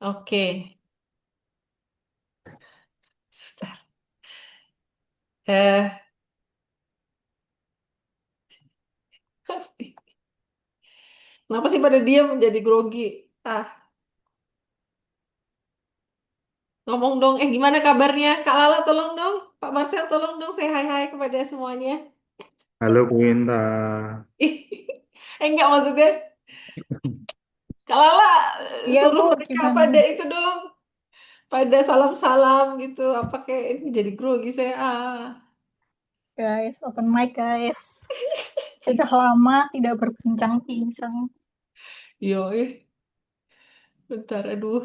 Oke. Sebentar. Eh, kenapa sih pada diam jadi grogi? Ah, ngomong dong. Gimana kabarnya? Kak Lala tolong dong. Pak Marcel tolong dong say hai-hai kepada semuanya. Halo Bu Inta. Enggak maksudnya. Kak Lala Iya suruh Bu, mereka gimana? pada itu dong. Pada salam-salam gitu. Apa kayak ini jadi grogi saya. Ah. Guys, open mic guys. Sudah lama tidak berbincang-bincang. Yo, bentar, aduh.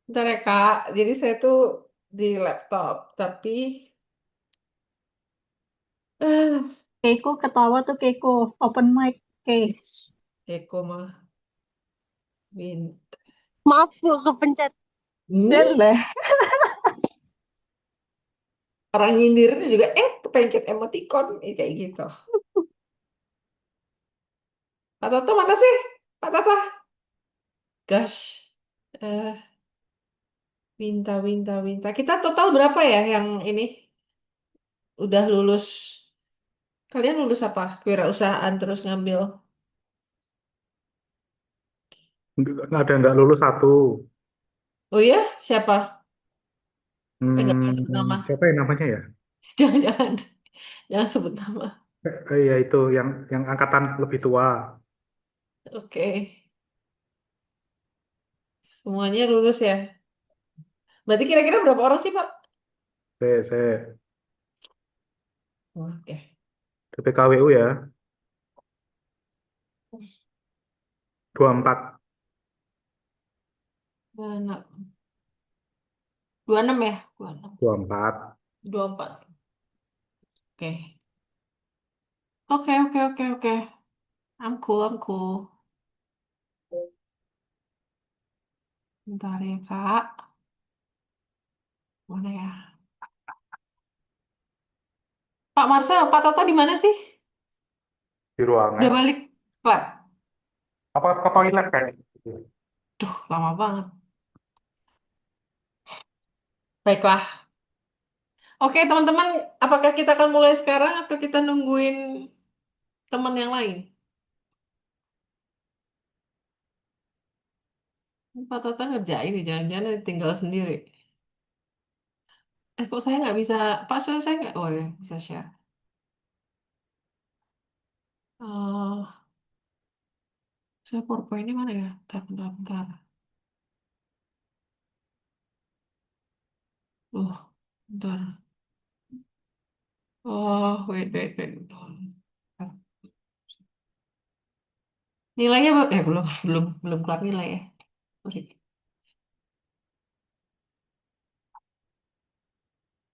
Bentar ya Kak. Jadi saya tuh di laptop. Tapi, ah, Keiko ketawa tuh Keiko, open mic. Oke, Eko mah. Win. Maaf Bu, kepencet. Hmm? dan lah. Orang nyindir itu juga, kepencet emoticon. Kayak gitu. Pak Tata mana sih? Pak Tata. Gosh. Eh, Winta, Winta, Winta. Kita total berapa ya yang ini udah lulus? Kalian lulus apa? Kewirausahaan terus ngambil. Nggak lulus satu. Oh iya? Siapa? Enggak boleh sebut nama. Siapa ya namanya ya? Jangan, jangan. Jangan sebut nama. Ya itu yang angkatan lebih tua. Oke. Semuanya lulus ya? Berarti kira-kira berapa orang sih, Pak? Saya Oke. PKWU ya, 24, 26. 26 ya? 26. 24. 24. Oke. Oke, oke, oke, oke. I'm cool, I'm cool. Bentar ya, Kak. Mana ya? Pak Marcel, Pak Tata di mana sih? Di Udah ruangan. balik lab? Apa ke toilet kayaknya? Duh, lama banget. Baiklah. Oke, teman-teman, apakah kita akan mulai sekarang atau kita nungguin teman yang lain? Pak Tata ngerjain nih, jangan-jangan tinggal sendiri. Kok saya nggak bisa, Pak saya nggak, oh ya, bisa share. Eh, saya PowerPoint-nya mana ya? Bentar, bentar, bentar. Bentar. Oh, wait, wait, wait. Bentar. Nilainya belum, belum keluar nilai ya. Sorry.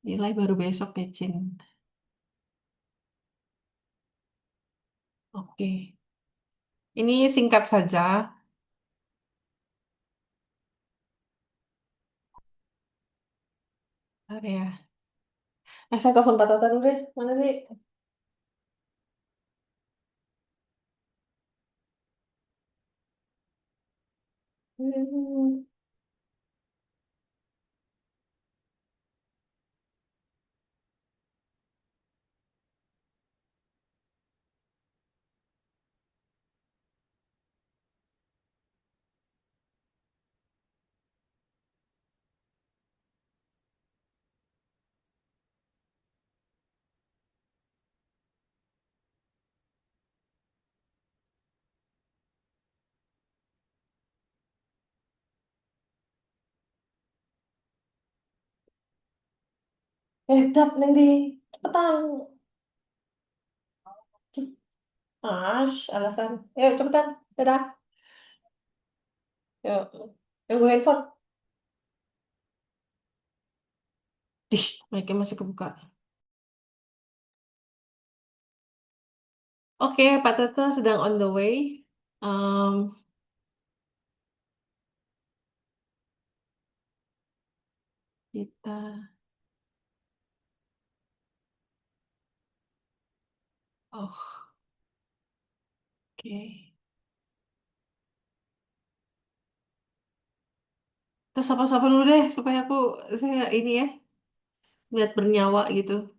Nilai baru besok ya, Cin. Oke. Ini singkat saja. Bentar ya. Saya telepon Pak Tata dulu deh. Mana sih? Hmm. Dap nanti. Cepetan. Alasan. Yuk, cepetan. Dadah. Yuk. Yuk, gue handphone. Ih, mic-nya masih kebuka. Oke, Pak Tata sedang on the way. Um, kita, oh, oke. Terus sapa-sapa dulu deh supaya saya ini ya lihat bernyawa gitu.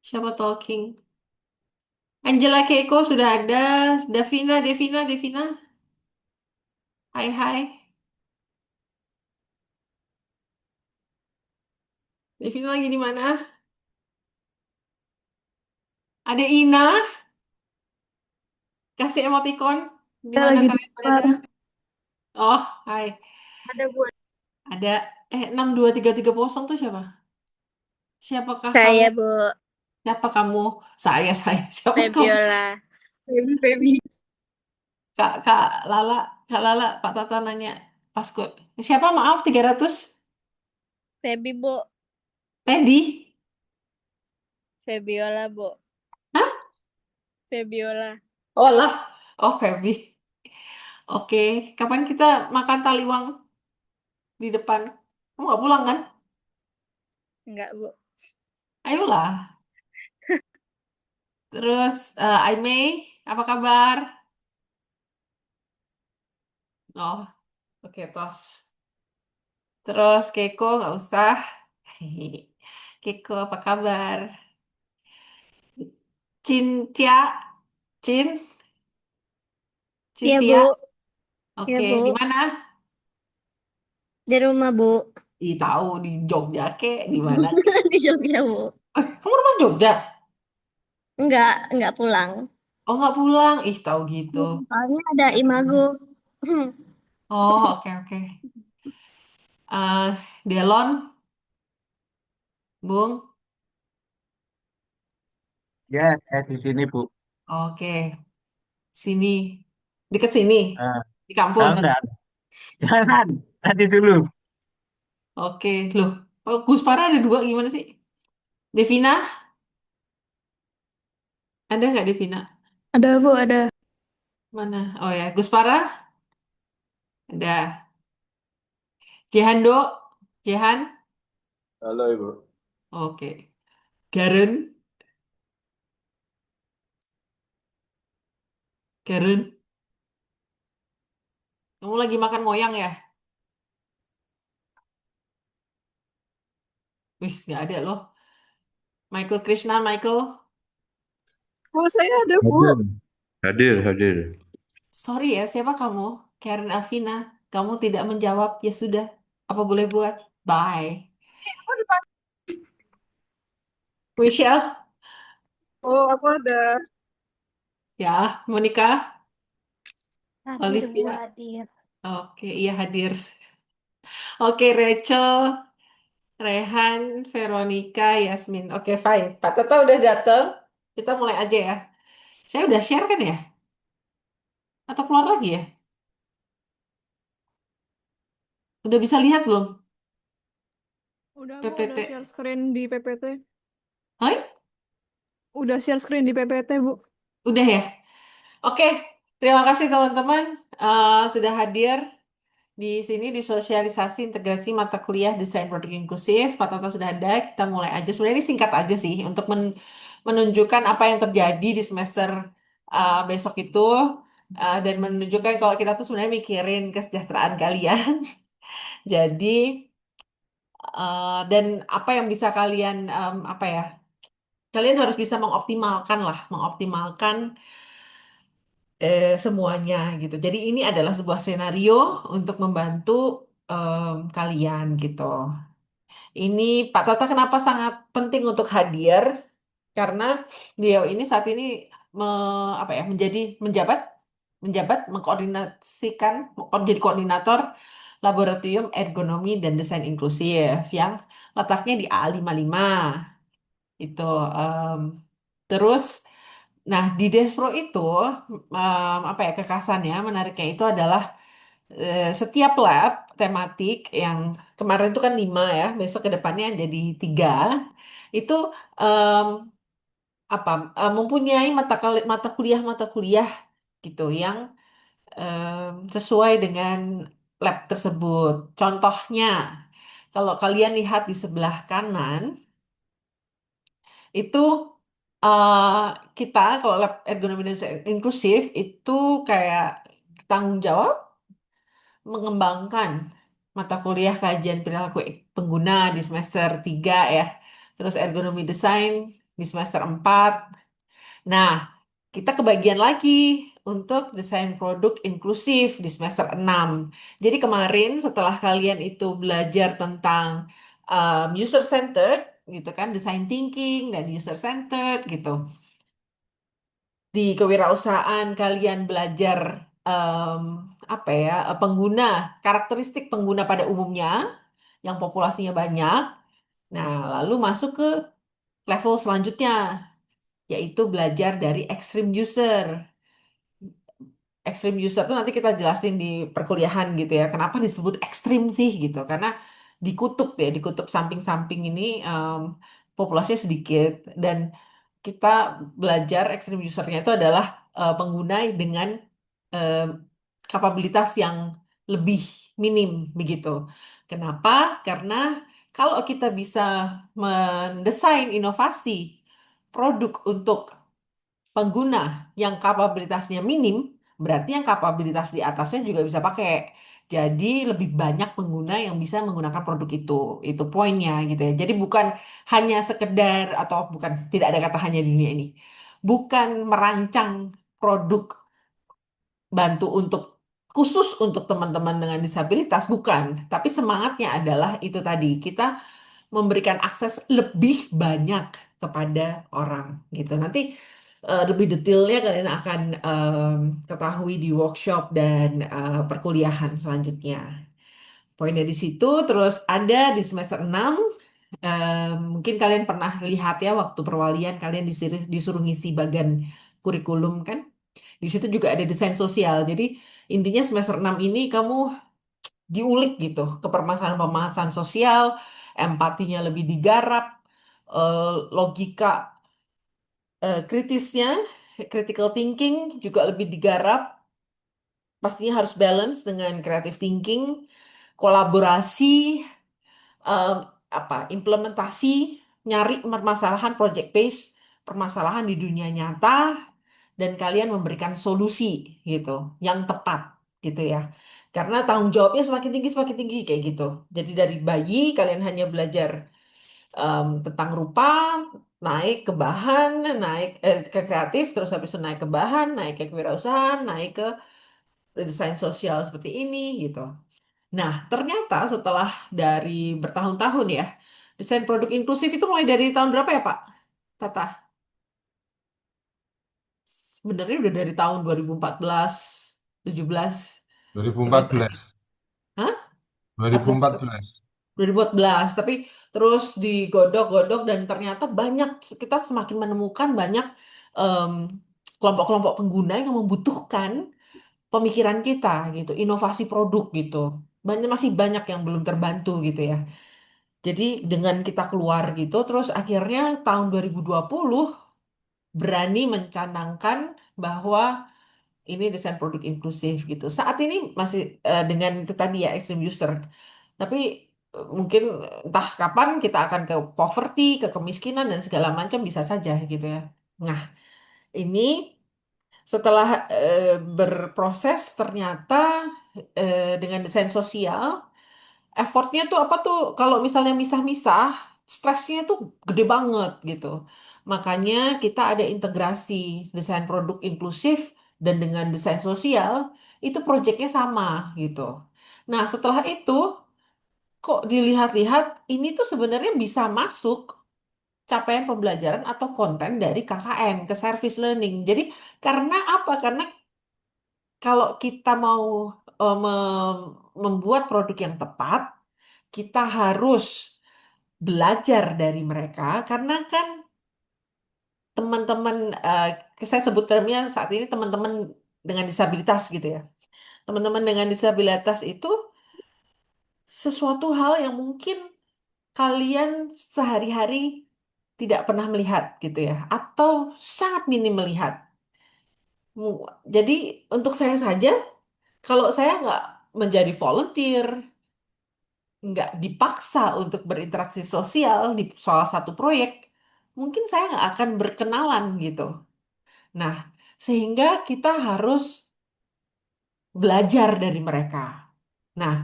Siapa talking? Angela Keiko sudah ada. Devina. Hai hai. Devina lagi di mana? Ada Ina. Kasih emoticon. Di Saya mana lagi di kalian berada? luar. Oh, hai. Ada buat Ada 62330 tuh siapa? Siapakah kamu? saya, Bu. Siapa kamu? Saya. Siapa kamu? Febiola. Baby. Kak Lala, Kak Lala, Pak Tata nanya pas kok. Siapa maaf 300? Febi, Bu. Teddy? Febiola, Bu. Hah? Febiola. Oh lah. Oh, Feby. Oke, kapan kita makan taliwang di depan? Kamu nggak pulang kan? Enggak, Bu. Ayolah. Terus, Aimee, apa kabar? Oh, oke, tos. Terus, Keiko, nggak usah. Keiko, apa kabar? Cintia, Cin, Iya, Cintia, Bu. Iya, oke, Bu. di mana? Di rumah, Bu. Ih, tahu di Jogja kek, di mana kek? Di Jogja, Bu. Kamu rumah Jogja? Enggak pulang. Oh, nggak pulang. Ih, tahu gitu. Soalnya ada Imago. Oh, oke. Delon, Bung, Ya, saya di sini, Bu. oke, sini, deket sini, Ah, di kampus. enggak. Jangan. Nanti dulu. Oke, loh, oh, Gus Para ada dua gimana sih? Devina, ada nggak Devina? Ada, Bu, ada. Mana? Oh ya, Gus Para, ada. Jehando, Jehan, Halo, Ibu. oke. Garen, kamu lagi makan moyang ya? Wis, nggak ada loh. Michael Krishna, Michael, Oh, saya ada, Bu. Hadir. Hadir. sorry ya, siapa kamu? Karen Alvina, kamu tidak menjawab, ya sudah. Apa boleh buat? Bye. Michelle, Oh, aku ada. ya, Monica, Hadir, Bu, Olivia, hadir. oke, iya hadir. Oke, Rachel, Rehan, Veronica, Yasmin. Oke, fine. Pak Tata udah dateng. Kita mulai aja ya. Saya udah share kan ya? Atau keluar lagi ya? Udah bisa lihat belum? Udah Bu, udah PPT. share screen di PPT. Hai? Udah share screen di PPT, Bu. Udah ya? Oke, terima kasih teman-teman sudah hadir di sini di sosialisasi integrasi mata kuliah Desain Produk Inklusif. Pak Tata sudah ada, kita mulai aja. Sebenarnya ini singkat aja sih untuk menunjukkan apa yang terjadi di semester besok itu dan menunjukkan kalau kita tuh sebenarnya mikirin kesejahteraan kalian. Jadi dan apa yang bisa kalian apa ya? Kalian harus bisa mengoptimalkan semuanya gitu. Jadi ini adalah sebuah senario untuk membantu kalian gitu. Ini Pak Tata kenapa sangat penting untuk hadir? Karena beliau ini saat ini apa ya menjabat mengkoordinasikan jadi koordinator Laboratorium Ergonomi dan Desain Inklusif yang letaknya di A55 itu. em, Terus, nah di Despro itu apa ya kekasannya menariknya itu adalah setiap lab tematik yang kemarin itu kan 5 ya, besok ke depannya jadi 3 itu em, apa mempunyai mata kuliah gitu yang sesuai dengan lab tersebut. Contohnya, kalau kalian lihat di sebelah kanan itu eh, kita kalau lab ergonomi dan inklusif itu kayak tanggung jawab. mengembangkan mata kuliah kajian perilaku pengguna di semester 3 ya. Terus ergonomi desain di semester 4. Nah, kita kebagian lagi untuk desain produk inklusif di semester 6. Jadi kemarin setelah kalian itu belajar tentang user centered gitu kan, design thinking dan user centered gitu. Di kewirausahaan kalian belajar em, apa ya, pengguna, karakteristik pengguna pada umumnya yang populasinya banyak. Nah, lalu masuk ke level selanjutnya, yaitu belajar dari extreme user. Extreme user tuh nanti kita jelasin di perkuliahan gitu ya. Kenapa disebut ekstrim sih gitu? Karena di kutub samping-samping ini populasinya sedikit dan kita belajar extreme usernya itu adalah pengguna dengan eh, kapabilitas yang lebih minim begitu. Kenapa? Karena kalau kita bisa mendesain inovasi produk untuk pengguna yang kapabilitasnya minim, berarti yang kapabilitas di atasnya juga bisa pakai. Jadi lebih banyak pengguna yang bisa menggunakan produk itu. Itu poinnya gitu ya. Jadi bukan hanya sekedar atau bukan tidak ada kata hanya di dunia ini. Bukan merancang produk bantu untuk khusus untuk teman-teman dengan disabilitas, bukan. Tapi semangatnya adalah itu tadi, kita memberikan akses lebih banyak kepada orang gitu. Nanti lebih detailnya kalian akan ketahui di workshop dan perkuliahan selanjutnya. Poinnya di situ, terus ada di semester 6, mungkin kalian pernah lihat ya waktu perwalian kalian disuruh ngisi bagan kurikulum kan. Di situ juga ada desain sosial. Jadi intinya semester 6 ini kamu diulik gitu ke permasalahan-permasalahan sosial, empatinya lebih digarap, logika kritisnya, critical thinking juga lebih digarap, pastinya harus balance dengan creative thinking, kolaborasi, em, implementasi, nyari permasalahan project based, permasalahan di dunia nyata, dan kalian memberikan solusi gitu, yang tepat gitu ya. Karena tanggung jawabnya semakin tinggi kayak gitu. Jadi dari bayi kalian hanya belajar tentang rupa, naik ke bahan, naik ke kreatif, terus habis itu naik ke bahan, naik ke kewirausahaan, naik ke desain sosial seperti ini gitu. Nah, ternyata setelah dari bertahun-tahun ya, desain produk inklusif itu mulai dari tahun berapa ya, Pak Tata? Sebenarnya udah dari tahun 2014, 17, terus 2014. hah? 14, 2014. 2014, tapi terus digodok-godok dan ternyata banyak, kita semakin menemukan banyak em, kelompok-kelompok pengguna yang membutuhkan pemikiran kita gitu, inovasi produk gitu. Masih banyak yang belum terbantu gitu ya. Jadi dengan kita keluar gitu, terus akhirnya tahun 2020 berani mencanangkan bahwa ini desain produk inklusif gitu. Saat ini masih dengan itu tadi ya extreme user. Tapi mungkin entah kapan kita akan ke poverty, ke kemiskinan dan segala macam bisa saja gitu ya. Nah, ini setelah berproses ternyata dengan desain sosial, effortnya tuh apa tuh kalau misalnya misah-misah, stresnya tuh gede banget gitu. Makanya kita ada integrasi desain produk inklusif dan dengan desain sosial, itu proyeknya sama gitu. Nah, setelah itu kok dilihat-lihat ini tuh sebenarnya bisa masuk capaian pembelajaran atau konten dari KKN ke service learning. Jadi karena apa? Karena kalau kita mau membuat produk yang tepat, kita harus belajar dari mereka karena kan teman-teman saya sebut termnya saat ini teman-teman dengan disabilitas gitu ya. Teman-teman dengan disabilitas itu sesuatu hal yang mungkin kalian sehari-hari tidak pernah melihat gitu ya, atau sangat minim melihat. Jadi untuk saya saja, kalau saya nggak menjadi volunteer, nggak dipaksa untuk berinteraksi sosial di salah satu proyek, mungkin saya nggak akan berkenalan gitu. Nah, sehingga kita harus belajar dari mereka. Nah,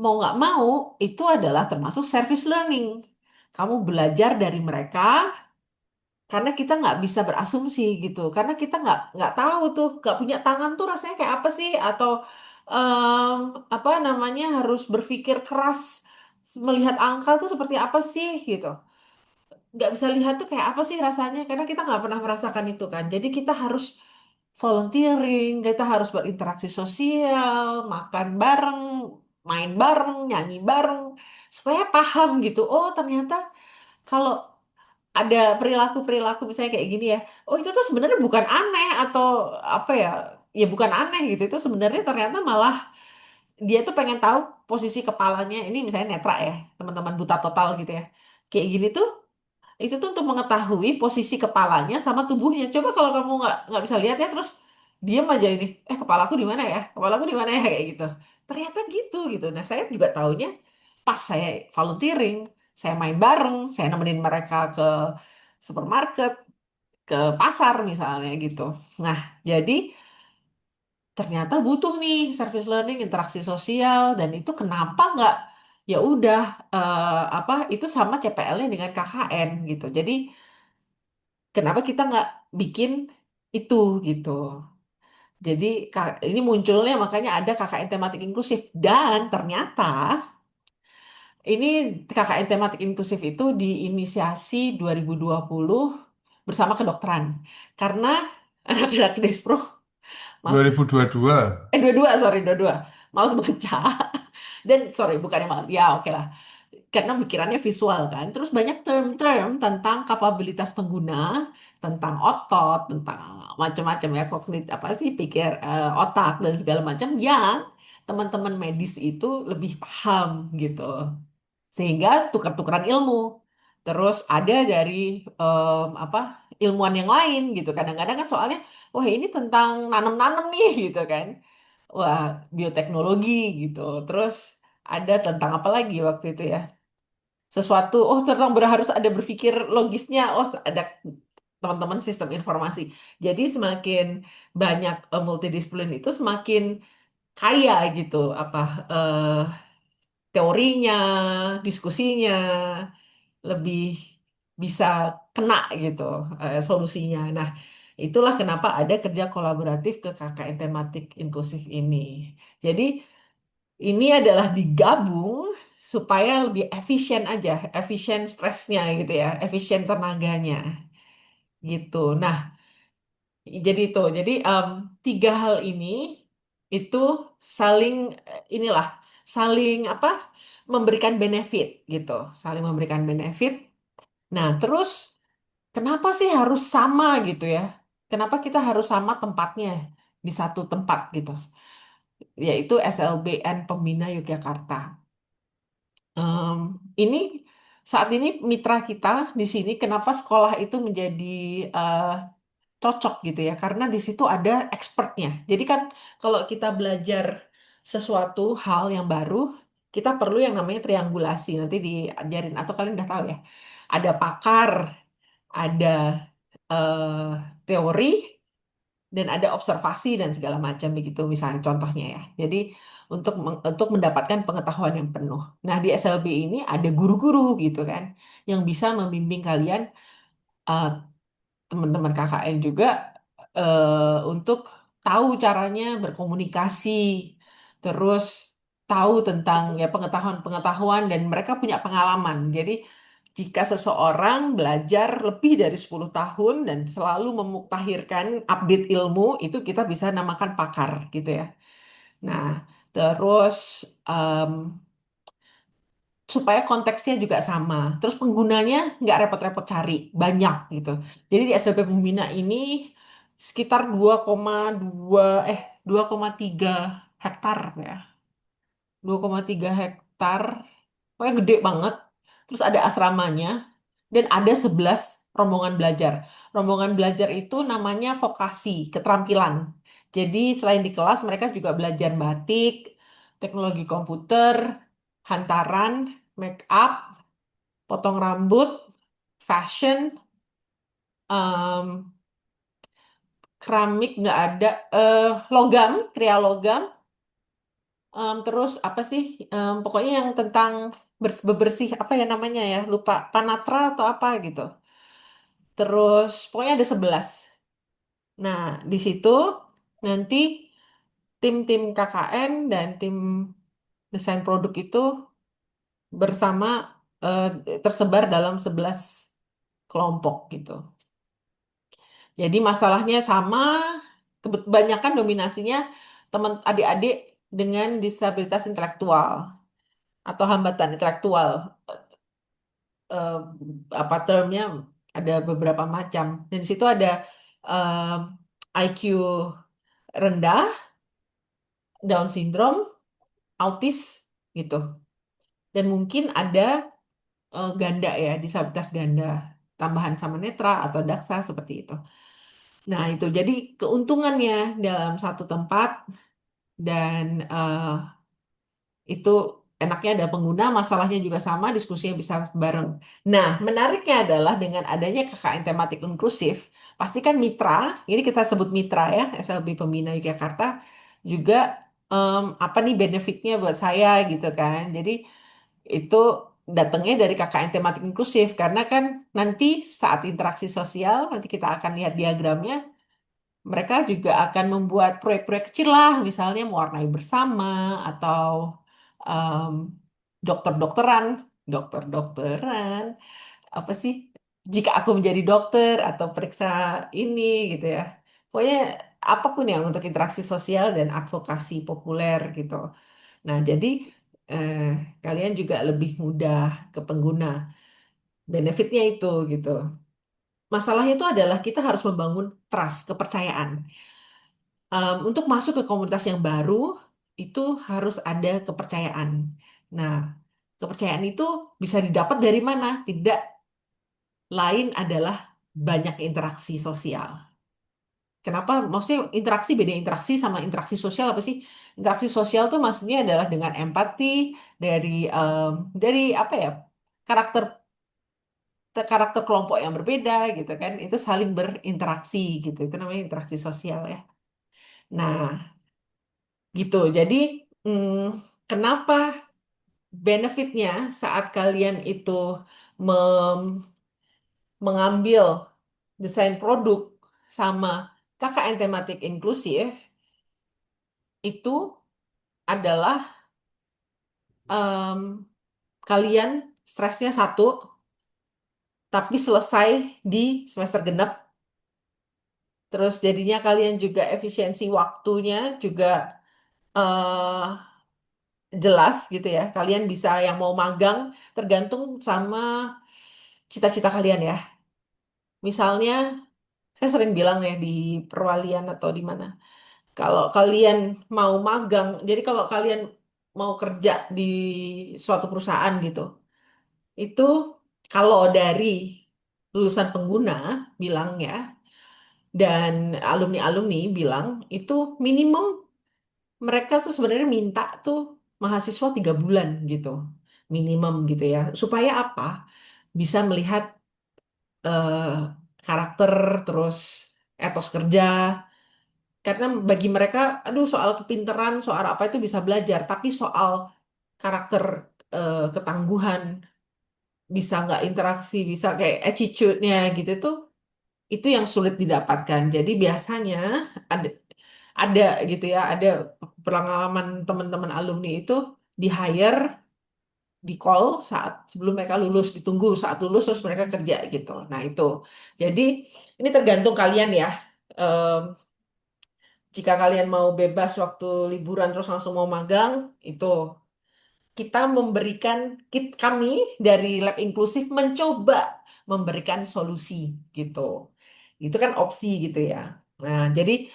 mau nggak mau itu adalah termasuk service learning. Kamu belajar dari mereka karena kita nggak bisa berasumsi gitu. Karena kita nggak tahu tuh, nggak punya tangan tuh rasanya kayak apa sih? Atau em, apa namanya harus berpikir keras melihat angka tuh seperti apa sih gitu. Nggak bisa lihat tuh kayak apa sih rasanya karena kita nggak pernah merasakan itu kan. Jadi kita harus volunteering, kita harus berinteraksi sosial, makan bareng, main bareng, nyanyi bareng, supaya paham gitu. Oh, ternyata kalau ada perilaku-perilaku misalnya kayak gini ya, oh itu tuh sebenarnya bukan aneh atau apa ya, ya bukan aneh gitu. Itu sebenarnya ternyata malah dia tuh pengen tahu posisi kepalanya. Ini misalnya netra ya, teman-teman buta total gitu ya. Kayak gini tuh itu tuh untuk mengetahui posisi kepalanya sama tubuhnya. Coba kalau kamu nggak bisa lihat ya, terus diem aja ini, kepalaku di mana ya? Kepalaku di mana ya kayak gitu. Ternyata gitu. Nah saya juga taunya pas saya volunteering, saya main bareng, saya nemenin mereka ke supermarket, ke pasar misalnya gitu. Nah jadi ternyata butuh nih service learning, interaksi sosial, dan itu kenapa nggak ya udah apa itu sama CPL-nya dengan KKN gitu. Jadi kenapa kita nggak bikin itu gitu. Jadi ini munculnya makanya ada KKN tematik inklusif dan ternyata ini KKN tematik inklusif itu diinisiasi 2020 bersama kedokteran karena anak-anak Despro males 2022. dua-dua sorry dua-dua males baca dan sorry bukannya malas ya oke lah karena pikirannya visual kan. Terus banyak term-term tentang kapabilitas pengguna, tentang otot, tentang macam-macam ya kognit apa sih pikir otak dan segala macam yang teman-teman medis itu lebih paham gitu. Sehingga tukar-tukaran ilmu. Terus ada dari apa ilmuwan yang lain gitu. Kadang-kadang kan soalnya, wah ini tentang nanam-nanam nih gitu kan. Wah, bioteknologi gitu. Terus ada tentang apa lagi waktu itu ya? Sesuatu oh tentang harus ada berpikir logisnya oh ada teman-teman sistem informasi jadi semakin banyak multidisiplin itu semakin kaya gitu apa eh, teorinya diskusinya lebih bisa kena gitu solusinya nah itulah kenapa ada kerja kolaboratif ke KKN tematik inklusif ini jadi ini adalah digabung supaya lebih efisien aja, efisien stresnya gitu ya, efisien tenaganya gitu. Nah, jadi tiga hal ini itu saling inilah saling apa memberikan benefit gitu, saling memberikan benefit. Nah, terus kenapa sih harus sama gitu ya? Kenapa kita harus sama tempatnya di satu tempat gitu? Yaitu SLBN Pembina Yogyakarta. Em, ini saat ini mitra kita di sini, kenapa sekolah itu menjadi eh, cocok gitu ya? Karena di situ ada expertnya. Jadi kan kalau kita belajar sesuatu hal yang baru, kita perlu yang namanya triangulasi. Nanti diajarin atau kalian udah tahu ya. Ada pakar, ada eh, teori, dan ada observasi dan segala macam begitu misalnya contohnya ya. Jadi untuk mendapatkan pengetahuan yang penuh. Nah, di SLB ini ada guru-guru gitu kan yang bisa membimbing kalian eh, teman-teman KKN juga untuk tahu caranya berkomunikasi, terus tahu tentang ya pengetahuan-pengetahuan dan mereka punya pengalaman. Jadi jika seseorang belajar lebih dari 10 tahun dan selalu memuktahirkan update ilmu, itu kita bisa namakan pakar gitu ya. Nah, terus em, supaya konteksnya juga sama. Terus penggunanya nggak repot-repot cari, banyak gitu. Jadi di SLP Pembina ini sekitar 2,2 2,3 hektar ya. 2,3 hektar. Pokoknya gede banget. Terus ada asramanya dan ada 11 rombongan belajar. Rombongan belajar itu namanya vokasi, keterampilan. Jadi selain di kelas mereka juga belajar batik, teknologi komputer, hantaran, make up, potong rambut, fashion, em, keramik nggak ada, logam, kriya logam, Terus apa sih? Pokoknya yang tentang bebersih apa ya namanya ya? Lupa Panatra atau apa gitu. Terus pokoknya ada 11. Nah, di situ nanti tim-tim KKN dan tim desain produk itu bersama eh, tersebar dalam 11 kelompok gitu. Jadi masalahnya sama, kebanyakan dominasinya teman adik-adik dengan disabilitas intelektual atau hambatan intelektual. Eh, Apa termnya ada beberapa macam. Dan di situ ada eh, IQ rendah, Down syndrome, autis gitu. Dan mungkin ada ganda ya, disabilitas ganda, tambahan sama netra atau daksa seperti itu. Nah, itu jadi keuntungannya dalam satu tempat dan itu enaknya ada pengguna, masalahnya juga sama, diskusinya bisa bareng. Nah, menariknya adalah dengan adanya KKN tematik inklusif, pastikan mitra, ini kita sebut mitra ya, SLB Pembina Yogyakarta, juga apa nih benefitnya buat saya gitu kan. Jadi itu datangnya dari KKN tematik inklusif, karena kan nanti saat interaksi sosial, nanti kita akan lihat diagramnya, mereka juga akan membuat proyek-proyek kecil lah, misalnya mewarnai bersama atau em, dokter-dokteran, dokter-dokteran, apa sih? Jika aku menjadi dokter atau periksa ini gitu ya. Pokoknya apapun yang untuk interaksi sosial dan advokasi populer gitu. Nah, jadi eh, kalian juga lebih mudah ke pengguna. Benefitnya itu gitu. Masalahnya itu adalah kita harus membangun trust, kepercayaan. Untuk masuk ke komunitas yang baru, itu harus ada kepercayaan. Nah, kepercayaan itu bisa didapat dari mana? Tidak lain adalah banyak interaksi sosial. Kenapa? Maksudnya interaksi beda interaksi sama interaksi sosial apa sih? Interaksi sosial tuh maksudnya adalah dengan empati dari dari apa ya karakter karakter kelompok yang berbeda gitu kan? Itu saling berinteraksi gitu. Itu namanya interaksi sosial ya. Nah, gitu. Jadi hmm, kenapa benefitnya saat kalian itu mem- mengambil desain produk sama KKN tematik inklusif itu adalah em, kalian stresnya satu, tapi selesai di semester genap. Terus jadinya kalian juga efisiensi waktunya juga eh, jelas gitu ya. Kalian bisa yang mau magang tergantung sama cita-cita kalian ya. Misalnya, saya sering bilang ya di perwalian atau di mana. Kalau kalian mau magang, jadi kalau kalian mau kerja di suatu perusahaan gitu, itu kalau dari lulusan pengguna bilang ya, dan alumni-alumni bilang, itu minimum mereka tuh sebenarnya minta tuh mahasiswa 3 bulan gitu, minimum gitu ya. Supaya apa? Bisa melihat eh, karakter, terus etos kerja, karena bagi mereka, aduh soal kepinteran, soal apa itu bisa belajar, tapi soal karakter, ketangguhan, bisa nggak interaksi, bisa kayak attitude-nya gitu tuh, itu yang sulit didapatkan. Jadi biasanya ada ada gitu ya, ada pengalaman teman-teman alumni itu di hire, di call saat sebelum mereka lulus, ditunggu saat lulus terus mereka kerja gitu. Nah itu, jadi ini tergantung kalian ya. Jika kalian mau bebas waktu liburan terus langsung mau magang, itu kita memberikan kami dari Lab Inklusif mencoba memberikan solusi gitu. Itu kan opsi gitu ya. Nah, jadi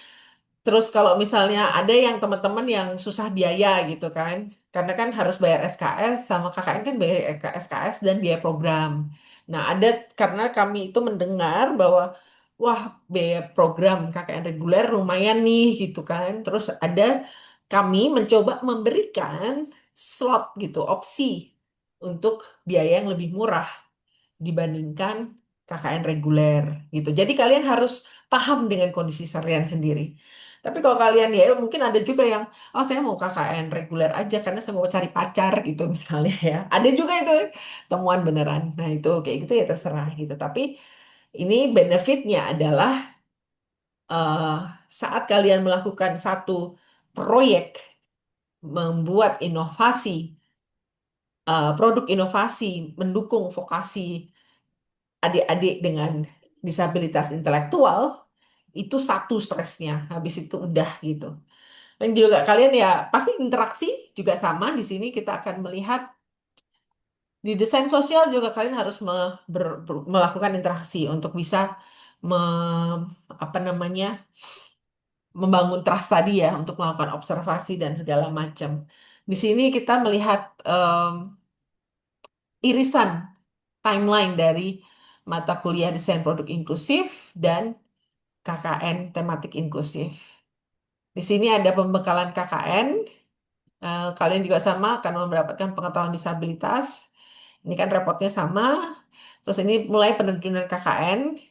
terus kalau misalnya ada yang teman-teman yang susah biaya gitu kan, karena kan harus bayar SKS sama KKN kan bayar SKS dan biaya program. Nah, ada karena kami itu mendengar bahwa wah biaya program KKN reguler lumayan nih gitu kan. Terus ada kami mencoba memberikan slot gitu, opsi untuk biaya yang lebih murah dibandingkan KKN reguler gitu. Jadi kalian harus paham dengan kondisi kalian sendiri. Tapi kalau kalian ya mungkin ada juga yang, oh saya mau KKN reguler aja karena saya mau cari pacar gitu misalnya ya. Ada juga itu temuan beneran. Nah itu kayak gitu ya terserah gitu. Tapi ini benefitnya adalah eh, saat kalian melakukan satu proyek membuat inovasi, produk inovasi mendukung vokasi adik-adik dengan disabilitas intelektual, itu satu stresnya. Habis itu udah gitu. Dan juga kalian ya pasti interaksi juga sama. Di sini kita akan melihat di desain sosial juga kalian harus melakukan interaksi untuk bisa apa namanya membangun trust tadi ya untuk melakukan observasi dan segala macam. Di sini kita melihat irisan timeline dari mata kuliah desain produk inklusif dan KKN tematik inklusif. Di sini ada pembekalan KKN. Kalian juga sama akan mendapatkan pengetahuan disabilitas. Ini kan rapotnya sama. Terus ini mulai penerjunan KKN.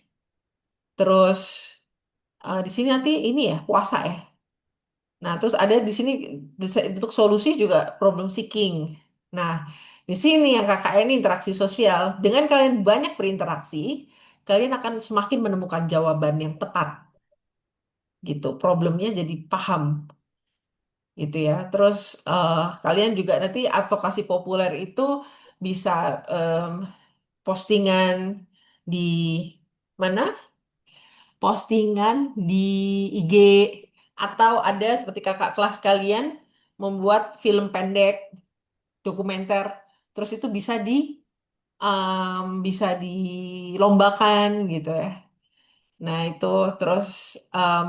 Terus di sini nanti ini ya puasa ya. Nah, terus ada di sini untuk solusi juga problem seeking. Nah, di sini yang KKN ini interaksi sosial. Dengan kalian banyak berinteraksi, kalian akan semakin menemukan jawaban yang tepat. Gitu. Problemnya jadi paham. Gitu ya. Terus kalian juga nanti advokasi populer itu bisa em, postingan di mana? Postingan di IG atau ada seperti kakak kelas kalian membuat film pendek, dokumenter, terus itu bisa dilombakan gitu ya. Nah, itu terus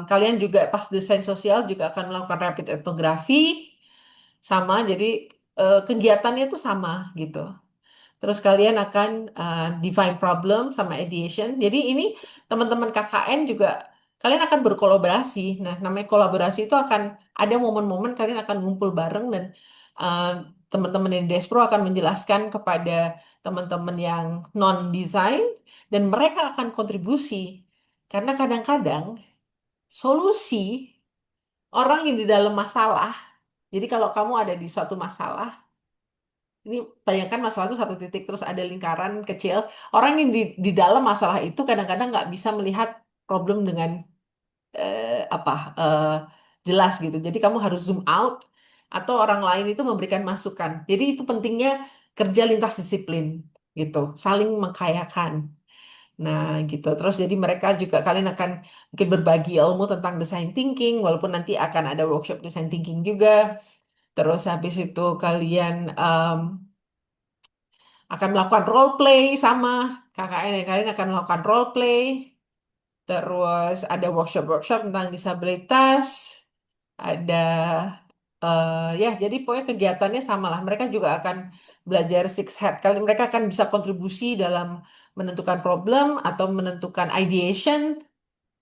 kalian juga pas desain sosial juga akan melakukan rapid etnografi sama, jadi kegiatannya itu sama gitu. Terus kalian akan define problem sama ideation. Jadi ini teman-teman KKN juga kalian akan berkolaborasi. Nah, namanya kolaborasi itu akan ada momen-momen kalian akan ngumpul bareng dan uh, teman-teman di Despro akan menjelaskan kepada teman-teman yang non-design dan mereka akan kontribusi. Karena kadang-kadang solusi orang yang di dalam masalah. Jadi kalau kamu ada di suatu masalah, ini bayangkan masalah itu satu titik terus ada lingkaran kecil. Orang yang di dalam masalah itu kadang-kadang nggak bisa melihat problem dengan apa jelas gitu. Jadi kamu harus zoom out atau orang lain itu memberikan masukan. Jadi itu pentingnya kerja lintas disiplin gitu, saling mengkayakan. Nah gitu. Terus jadi mereka juga kalian akan mungkin berbagi ilmu tentang design thinking, walaupun nanti akan ada workshop design thinking juga. Terus habis itu kalian akan melakukan role play sama KKN yang kalian akan melakukan role play. Terus ada workshop-workshop tentang disabilitas. Ada ya jadi pokoknya kegiatannya sama lah. Mereka juga akan belajar six head. Kali mereka akan bisa kontribusi dalam menentukan problem atau menentukan ideation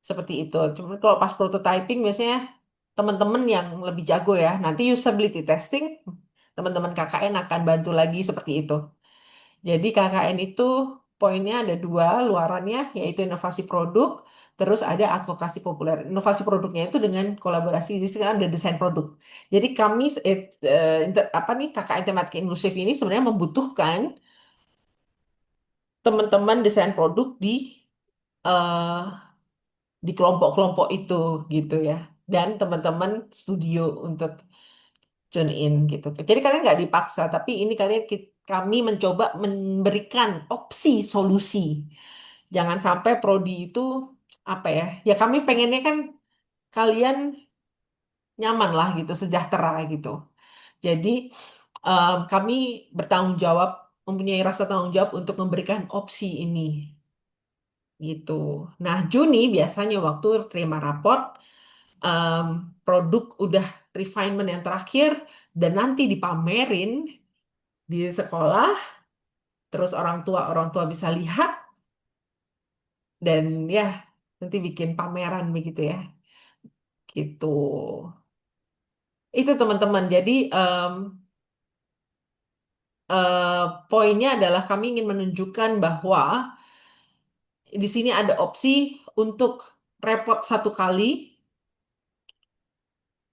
seperti itu. Cuma kalau pas prototyping biasanya teman-teman yang lebih jago ya. Nanti usability testing teman-teman KKN akan bantu lagi seperti itu. Jadi KKN itu poinnya ada dua luarannya, yaitu inovasi produk, terus ada advokasi populer. Inovasi produknya itu dengan kolaborasi, di sini ada desain produk. Jadi kami, apa nih, KKN tematik inklusif ini sebenarnya membutuhkan teman-teman desain produk eh, di kelompok-kelompok itu gitu ya. Dan teman-teman studio untuk tune in gitu. Jadi kalian nggak dipaksa, tapi ini kami mencoba memberikan opsi solusi. Jangan sampai prodi itu apa ya? Ya kami pengennya kan kalian nyaman lah gitu, sejahtera gitu. Jadi kami bertanggung jawab, mempunyai rasa tanggung jawab untuk memberikan opsi ini gitu. Nah, Juni biasanya waktu terima raport, em, produk udah refinement yang terakhir dan nanti dipamerin di sekolah, terus orang tua bisa lihat dan ya nanti bikin pameran begitu ya. Gitu. Itu teman-teman. Jadi poinnya adalah kami ingin menunjukkan bahwa di sini ada opsi untuk repot satu kali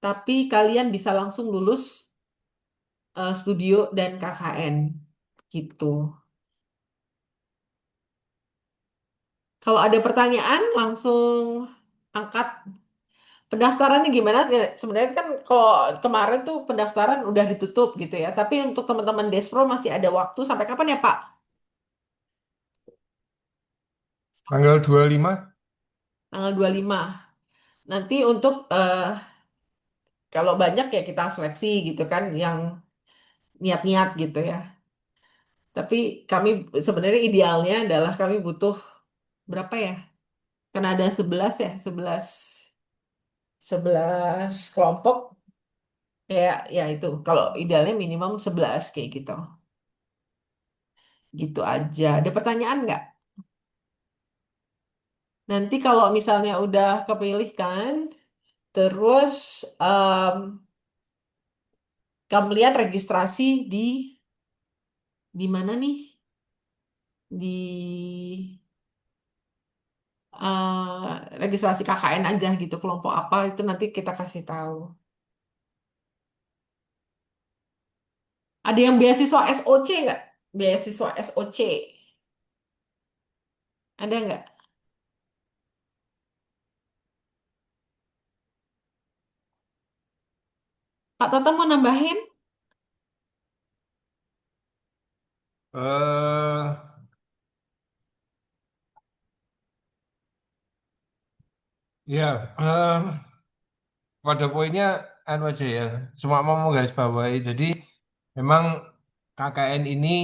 tapi kalian bisa langsung lulus studio dan KKN gitu. Kalau ada pertanyaan langsung angkat. Pendaftarannya gimana? Ya, sebenarnya kan kalau kemarin tuh pendaftaran udah ditutup gitu ya. Tapi untuk teman-teman Despro masih ada waktu sampai kapan ya, Pak? Tanggal 25. Tanggal 25. Nanti untuk kalau banyak ya kita seleksi gitu kan yang niat-niat gitu ya. Tapi kami sebenarnya idealnya adalah kami butuh berapa ya? Karena ada 11 ya, 11 kelompok. Ya itu. Kalau idealnya minimum 11 kayak gitu. Gitu aja. Ada pertanyaan nggak? Nanti kalau misalnya udah kepilih kan, terus em, kalian registrasi di mana nih? Di registrasi KKN aja gitu, kelompok apa itu nanti kita kasih tahu. Ada yang beasiswa SOC nggak? Beasiswa SOC, ada nggak? Pak Tata mau nambahin? eh ya, pada poinnya anu aja ya. Cuma mau garis bawahi. Jadi memang KKN ini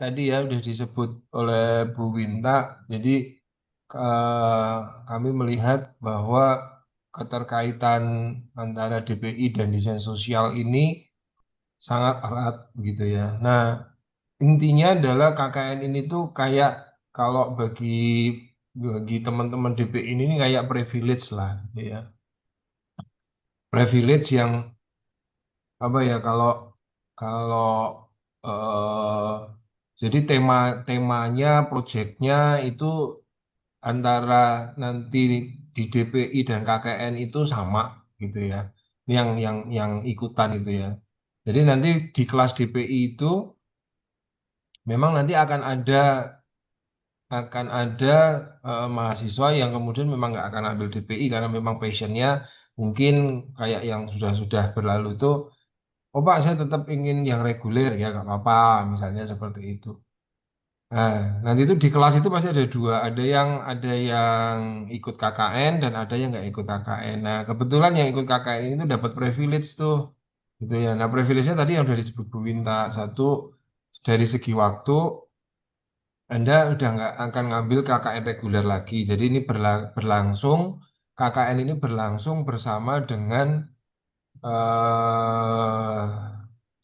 tadi ya udah disebut oleh Bu Winta. Jadi eh, kami melihat bahwa keterkaitan antara DPI dan desain sosial ini sangat erat gitu ya. Nah, intinya adalah KKN ini tuh kayak kalau bagi teman-teman DPI ini kayak privilege lah gitu ya. Privilege yang apa ya kalau kalau eh jadi temanya proyeknya itu antara nanti di DPI dan KKN itu sama gitu ya. Yang ikutan itu ya. Jadi nanti di kelas DPI itu memang nanti akan ada mahasiswa yang kemudian memang nggak akan ambil DPI karena memang passionnya mungkin kayak yang sudah berlalu itu, oh Pak saya tetap ingin yang reguler ya nggak apa-apa misalnya seperti itu. Nah, nanti itu di kelas itu pasti ada dua, ada yang ikut KKN dan ada yang nggak ikut KKN. Nah, kebetulan yang ikut KKN ini tuh dapat privilege tuh, gitu ya. Nah, privilege-nya tadi yang udah disebut Bu Winta, satu dari segi waktu Anda udah nggak akan ngambil KKN reguler lagi. Jadi ini berlangsung KKN ini berlangsung bersama dengan eh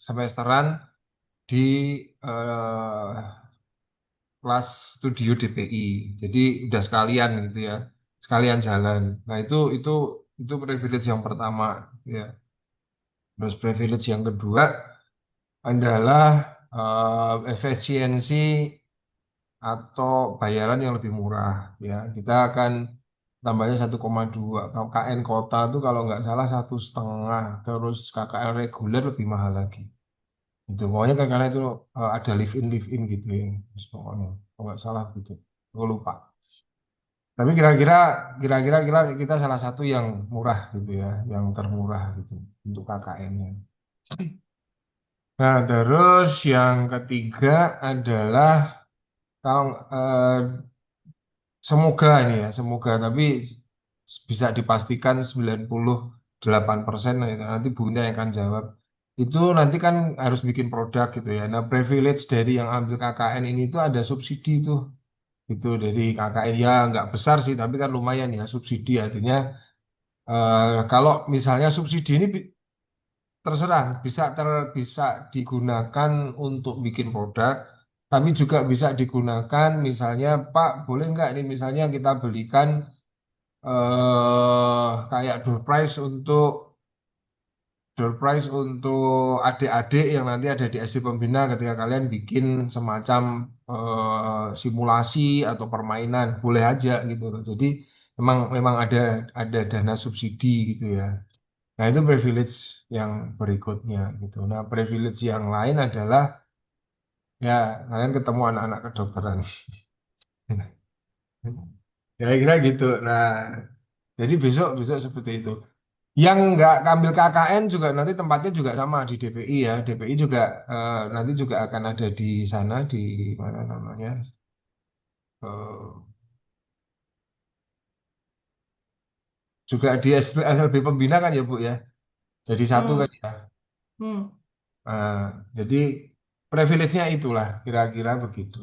semesteran di eh, kelas studio DPI. Jadi udah sekalian gitu ya, sekalian jalan. Nah itu privilege yang pertama ya. Terus privilege yang kedua adalah efisiensi atau bayaran yang lebih murah ya. Kita akan tambahnya 1,2. Kalau KN kota itu kalau nggak salah 1,5. Terus KKN reguler lebih mahal lagi. Itu pokoknya kan karena itu ada live in gitu ya. Terus pokoknya kalau nggak salah gitu. Aku lupa. Tapi kira-kira kita salah satu yang murah gitu ya, yang termurah gitu untuk KKN-nya. Nah, terus yang ketiga adalah kalau semoga ini ya, semoga tapi bisa dipastikan 98% nanti Bunda yang akan jawab. Itu nanti kan harus bikin produk gitu ya. Nah, privilege dari yang ambil KKN ini itu ada subsidi tuh. Itu dari KKN ya nggak besar sih tapi kan lumayan ya subsidi artinya kalau misalnya subsidi ini terserah bisa digunakan untuk bikin produk tapi juga bisa digunakan misalnya Pak boleh nggak nih misalnya kita belikan kayak door prize untuk adik-adik yang nanti ada di SD Pembina ketika kalian bikin semacam simulasi atau permainan boleh aja gitu loh. Jadi memang ada dana subsidi gitu ya. Nah, itu privilege yang berikutnya gitu. Nah, privilege yang lain adalah ya kalian ketemu anak-anak kedokteran. Kira-kira gitu. Nah, jadi besok besok seperti itu. Yang nggak ambil KKN juga nanti tempatnya juga sama di DPI ya. DPI juga nanti juga akan ada di sana di mana namanya eh, juga di SLB Pembina kan ya Bu ya. Jadi satu Hmm. kan ya. Hmm. Nah, jadi privilege-nya itulah kira-kira begitu.